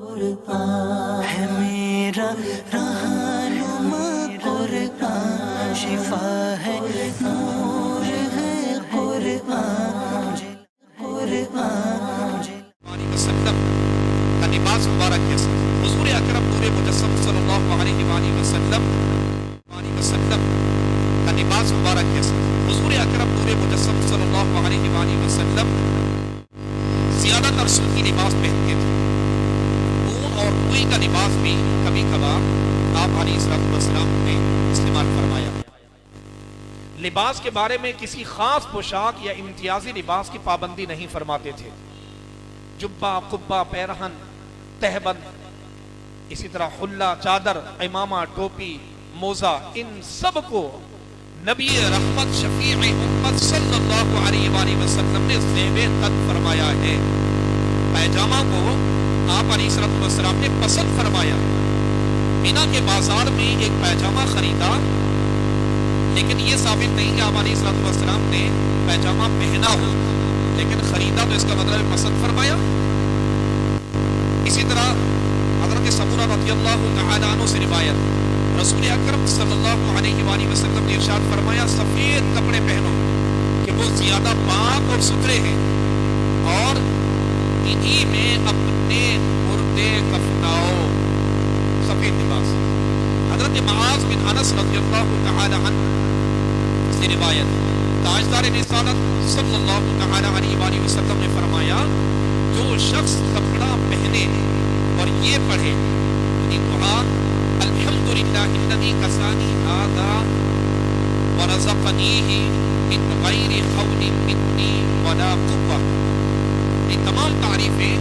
قرآن ہے میرا رہنما، قرآن شفا ہے، نور ہے قرآن، قرآن وسلم کا لباس مبارک کیسا؟ حضور اکرم نور مجسم صلی اللہ علیہ وآلہ وسلم کا لباس مبارک کیسا؟ حضور اکرم نور مجسم صلی اللہ علیہ وآلہ وسلم زیادہ تر سوتی لباس پہنتے تھے. اون اور روئی کا لباس بھی کبھی کبھار آپ علیہ السلام نے استعمال فرمایا. لباس کے بارے میں کسی خاص پوشاک یا امتیازی لباس کی پابندی نہیں فرماتے تھے. جبہ، قبہ، پیرہن، تہبند، اسی طرح خلہ، چادر، امامہ، ٹوپی، موزہ، ان سب کو نبی رحمت شفیع امت صلی اللہ علیہ وآلہ وسلم نے زیب قد فرمایا ہے. پیجامہ کو آپ علیہ السلام نے پسند فرمایا. مینا کے بازار میں ایک پیجامہ خریدا، لیکن یہ ثابت نہیں کہ آپ علیہ السلام نے پیجامہ پہنا ہو، لیکن خریدا تو اس کا مطلب پسند فرمایا. اسی طرح حضرت سمورہ رضی اللہ تعالیٰ عنہ سے روایت، رسول اکرم صلی اللہ علیہ وآلہ وسلم نے ارشاد فرمایا، سفید کپڑے پہنو کہ وہ زیادہ پاک اور ستھرے ہیں، اور انہی میں اپنے مردے کفناؤ. سفید لباس. حضرت معاذ بن انس رضی اللہ تعالی عنہ سے روایت، تاجدار رسالت صلی اللہ تعالی علیہ وآلہ وسلم نے فرمایا، جو شخص کپڑا پہنے اور یہ پڑھے یعنی دعا، الحمدللہ الذی کسانی ھذا ورزقنیہ من غیر حول منی ولا قوہ، یہ تمام تعریفیں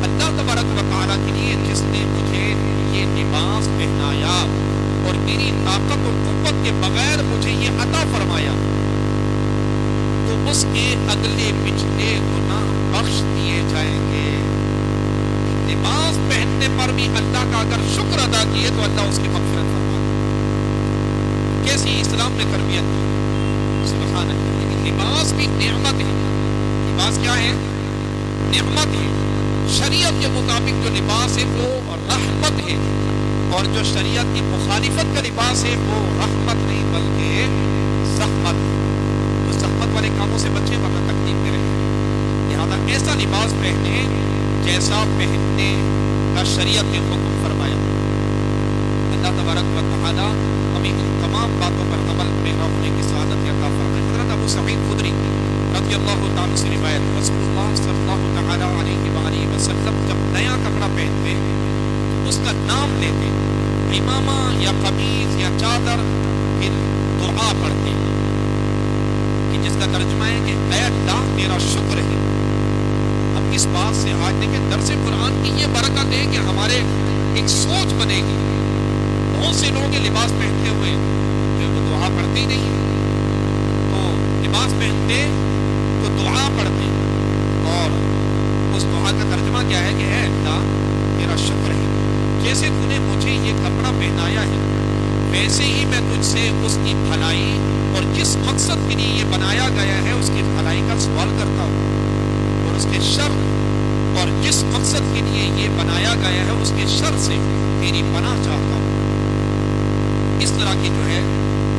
اللہ تبارک و تعالیٰ کے لیے جس نے مجھے یہ لباس پہنایا اور میری طاقت و قوت کے بغیر مجھے یہ عطا فرمایا، تو اس کے اگلے پچھلے گناہ بخش دیے جائیں گے. لباس پہننے پر بھی اللہ کا اگر شکر ادا کیے تو اللہ اس کی مغفرت فرما دے. کیسی اسلام نے تربیت کی، سبحان اللہ. لباس بھی نعمت ہے. لباس کیا ہے؟ نعمت ہے. شریعت کے مطابق جو لباس ہے وہ رحمت ہے، اور جو شریعت کی مخالفت کا لباس ہے وہ رحمت نہیں بلکہ زحمت. تو زحمت والے کاموں سے بچے ورنہ تکلیف میں رہے. لہذا ایسا لباس پہنے جیسا پہننے کا شریعت نے حکم فرمایا. اللہ تبارک و تعالی ہمیں ان تمام باتوں پر عمل پیرا ہونے کی سعادت عطا فرمائے. حضرت ابو سعید خدری رضی اللہ تعالیٰ سے روایت، رسول اللہ صلی اللہ تعالیٰ علیہ وآلہ وسلم جب نیا کپڑا پہنتے اس کا نام لیتے، امامہ یا قمیص یا چادر، پھر دعا پڑھتے کہ جس کا ترجمہ ہے کہ اے اللہ تیرا شکر ہے. اب اس بات سے آج دیکھیں درس قرآن کی یہ برکت ہے کہ ہمارے ایک سوچ بنے گی. بہت سے لوگ یہ لباس پہنتے ہوئے جو وہ دعا پڑھتے ہی نہیں، تو لباس پہنتے تو دعا پڑھتے، اور اس دعا کا ترجمہ کیا ہے کہ اے اللہ تیرا شکر ہے، جیسے تو نے مجھے یہ کپڑا پہنایا ہے ویسے ہی میں تجھ سے اس کی بھلائی اور جس مقصد کے لیے یہ بنایا گیا ہے اس کی بھلائی کا سوال کرتا ہوں، اور اس کے شر اور جس مقصد کے لیے یہ بنایا گیا ہے اس کے شر سے تیری پناہ چاہتا ہوں. اس طرح کی جو ہے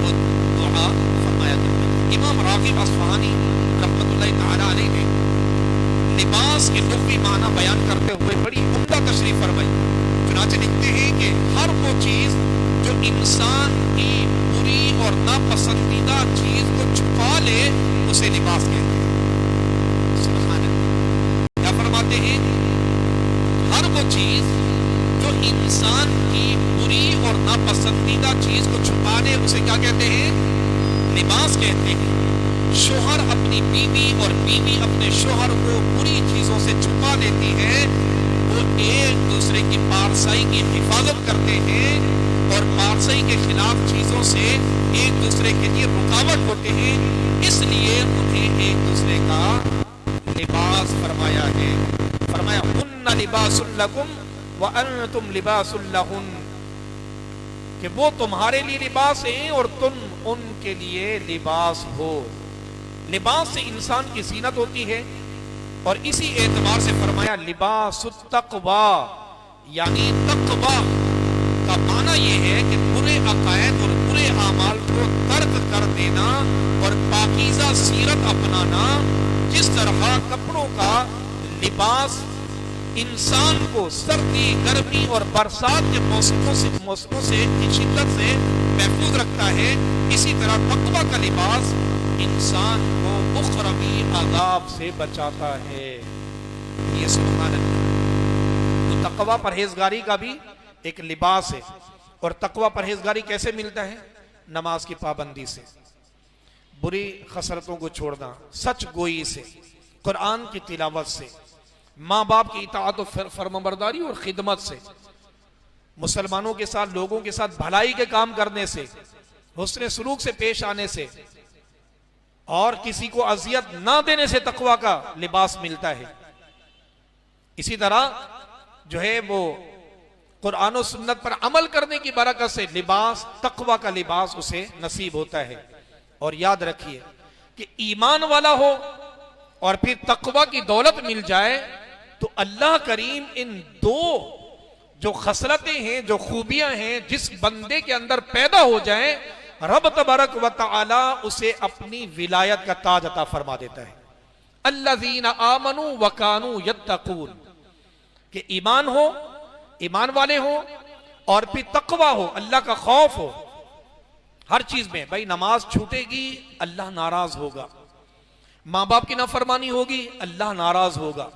وہ دعا فرمایا کرتے ہیں. امام راغب اصفہانی رحمۃ اللہ تعالی علیہ نے لباس کے لغوی معنی بیان کرتے ہوئے بڑی عمدہ تشریح فرمائی. چنانچہ لکھتے ہیں کہ ہر وہ چیز جو انسان کی بری اور ناپسندیدہ چیز کو چھپا لے اسے لباس کہتے ہیں. سبحان اللہ. کیا فرماتے ہیں؟ ہر وہ چیز جو انسان کی بری اور ناپسندیدہ چیز کو چھپا لے اسے کیا کہتے ہیں؟ لباس کہتے ہیں. شوہر اپنی بیوی اور بیوی اپنے شوہر کو بری چیزوں سے چھپا لیتی ہے، وہ ایک دوسرے کی پارسائی کی حفاظت کرتے ہیں اور پارسائی کے خلاف چیزوں سے ایک دوسرے کے لیے رکاوٹ ہوتے ہیں، اس لیے انہیں ایک دوسرے کا لباس فرمایا ہے. فرمایا ہن لباس لکم وانتم لباس لہن، کہ وہ تمہارے لیے لباس ہیں اور تم ان کے لیے لباس ہو. لباس سے انسان کی زینت ہوتی ہے، اور اسی اعتبار سے فرمایا لباس التقوی، یعنی تقوی کا معنی یہ ہے کہ برے عقائد اور برے اعمال کو ترک کر دینا اور پاکیزہ سیرت اپنانا. جس طرح کپڑوں کا لباس انسان کو سردی، گرمی اور برسات کے موسموں سے شدت سے محفوظ رکھتا ہے، اسی طرح تقوی کا لباس انسان کو اخروی عذاب سے بچاتا ہے. یہ سبحان اللہ. تو تقوی پرہیزگاری کا بھی ایک لباس ہے. اور تقوی پرہیزگاری کیسے ملتا ہے؟ نماز کی پابندی سے، بری خصلتوں کو چھوڑنا، سچ گوئی سے، قرآن کی تلاوت سے، ماں باپ کی اطاعت و فرمانبرداری اور خدمت سے، مسلمانوں کے ساتھ، لوگوں کے ساتھ بھلائی کے کام کرنے سے، حسن سلوک سے پیش آنے سے، اور کسی کو اذیت نہ دینے سے تقوی کا لباس ملتا ہے. اسی طرح جو ہے وہ قرآن و سنت پر عمل کرنے کی برکت سے لباس، تقوی کا لباس اسے نصیب ہوتا ہے. اور یاد رکھیے کہ ایمان والا ہو اور پھر تقوی کی دولت مل جائے تو اللہ کریم ان دو جو خصلتیں ہیں، جو خوبیاں ہیں، جس بندے کے اندر پیدا ہو جائیں، رب تبارک و تعالی اسے اپنی ولایت کا تاج عطا فرما دیتا ہے. الذین آمنوا وکانوا یتقون، کہ ایمان ہو، ایمان والے ہو، اور پھر تقوی ہو، اللہ کا خوف ہو ہر چیز میں. بھائی نماز چھوٹے گی اللہ ناراض ہوگا، ماں باپ کی نافرمانی ہوگی اللہ ناراض ہوگا،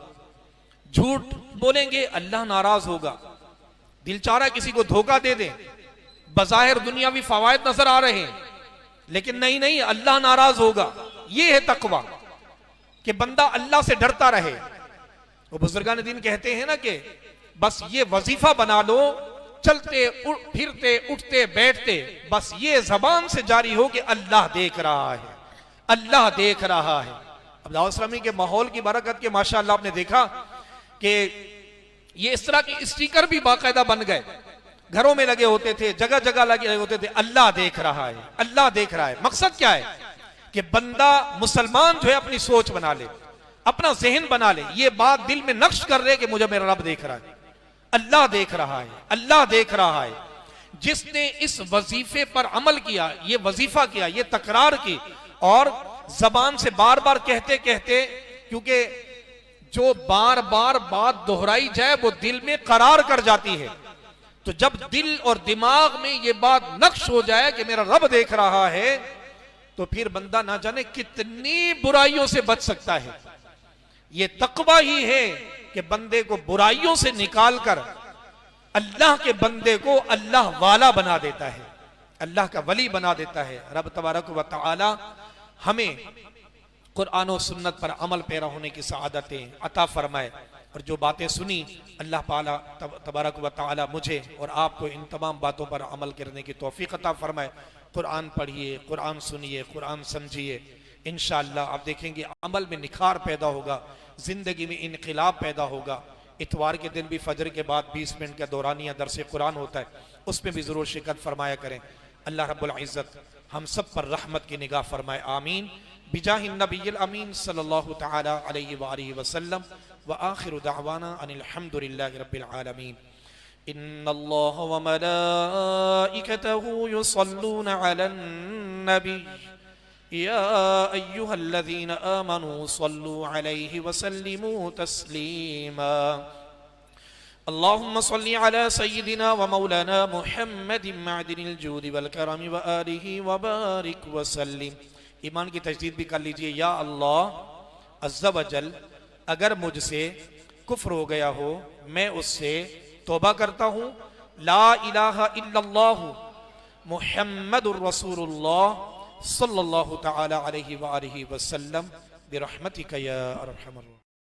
جھوٹ بولیں گے اللہ ناراض ہوگا، دل چاہ رہا ہے کسی کو دھوکہ دے دیں، بظاہر دنیاوی فوائد نظر آ رہے ہیں لیکن نہیں اللہ ناراض ہوگا. یہ ہے تقوی کہ بندہ اللہ سے ڈرتا رہے. وہ بزرگان دین کہتے ہیں نا کہ بس یہ وظیفہ بنا لو، چلتے پھرتے اٹھتے بیٹھتے بس یہ زبان سے جاری ہو کہ اللہ دیکھ رہا ہے، اللہ دیکھ رہا ہے. اب دعوت اسلامی کے ماحول کی برکت کے ماشاءاللہ آپ نے دیکھا کہ یہ اس طرح کے اسٹیکر بھی باقاعدہ بن گئے، گھروں میں لگے ہوتے تھے، جگہ جگہ لگے ہوتے تھے، اللہ دیکھ رہا ہے، اللہ دیکھ رہا ہے. مقصد کیا ہے کہ بندہ مسلمان جو ہے اپنی سوچ بنا لے، اپنا ذہن بنا لے، یہ بات دل میں نقش کر لے کہ مجھے میرا رب دیکھ رہا ہے، اللہ دیکھ رہا ہے، اللہ دیکھ رہا ہے. جس نے اس وظیفے پر عمل کیا، یہ وظیفہ کیا، یہ تکرار کی، اور زبان سے بار بار کہتے کہتے، کیونکہ جو بار بار بات دہرائی جائے وہ دل میں قرار کر جاتی ہے، تو جب دل اور دماغ میں یہ بات نقش ہو جائے کہ میرا رب دیکھ رہا ہے تو پھر بندہ نہ جانے کتنی برائیوں سے بچ سکتا ہے. یہ تقوی ہی ہے کہ بندے کو برائیوں سے نکال کر اللہ کے بندے کو اللہ والا بنا دیتا ہے، اللہ کا ولی بنا دیتا ہے. رب تبارک و تعالی ہمیں قرآن و سنت پر عمل پیرا ہونے کی سعادتیں عطا فرمائے. اور جو باتیں سنی اللہ تبارک و تعالی مجھے اور آپ کو ان تمام باتوں پر عمل کرنے کی توفیق عطا فرمائے. قرآن پڑھیے، قرآن سنیے، قرآن سمجھیے. انشاءاللہ آپ دیکھیں گے عمل میں نکھار پیدا ہوگا، زندگی میں انقلاب پیدا ہوگا. اتوار کے دن بھی فجر کے بعد 20 منٹ کا دورانیہ درس قرآن ہوتا ہے، اس میں بھی ضرور شرکت فرمایا کریں. اللہ رب العزت ہم سب پر رحمت کی نگاہ فرمائے. آمین. بجاہ النبی الامین صلی اللہ تعالی علیہ وآلہ وسلم. وآخر دعوانا ان الحمدللہ رب العالمین. ان اللہ وملائکته یصلون علی النبی یا ایہا الذین آمنوا صلوا علیہ وسلموا تسلیما. اللہم صلی علی سیدنا ومولانا محمد معدن الجود والکرم وآلہ وبارک وسلم. ایمان کی تجدید بھی کر لیجئے. یا اللہ عز و جل اگر مجھ سے کفر ہو گیا ہو میں اس سے توبہ کرتا ہوں. لا الہ الا اللہ محمد الرسول اللہ صلی اللہ تعالی علیہ وآلہ وسلم برحمتک یا ارحم الراحمین.